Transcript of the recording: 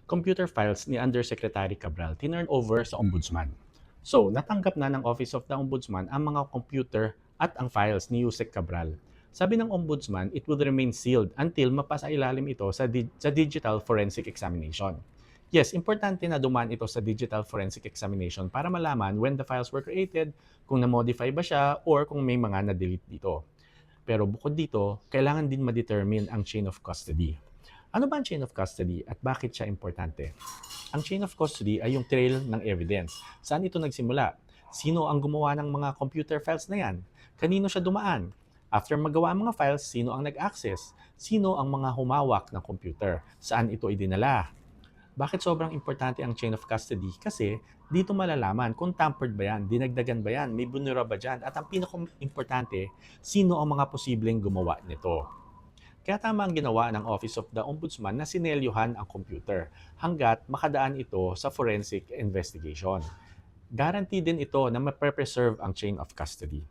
computer files ni Undersecretary Cabral tinurn over sa Ombudsman. So, natanggap na ng Office of the Ombudsman ang mga computer at ang files ni Yusek Cabral. Sabi ng Ombudsman, it will remain sealed until mapasailalim ito sa Digital Forensic Examination. Yes, importante na dumaan ito sa Digital Forensic Examination para malaman when the files were created, kung na-modify ba siya, or kung may mga na-delete dito. Pero bukod dito, kailangan din ma-determine ang chain of custody. Ano ba ang chain of custody at bakit siya importante? Ang chain of custody ay yung trail ng evidence. Saan ito nagsimula? Sino ang gumawa ng mga computer files na yan? Kanino siya dumaan? After magawa ang mga files, sino ang nag-access? Sino ang mga humawak ng computer? Saan ito idinala? Bakit sobrang importante ang chain of custody? Kasi dito malalaman kung tampered ba yan, dinagdagan ba yan, may bunura ba dyan, at ang pinaka-importante, sino ang mga posibleng gumawa nito. Kaya tama ang ginawa ng Office of the Ombudsman na sinelyuhan ang computer hanggat makadaan ito sa forensic investigation. Guarantee din ito na ma-preserve ang chain of custody.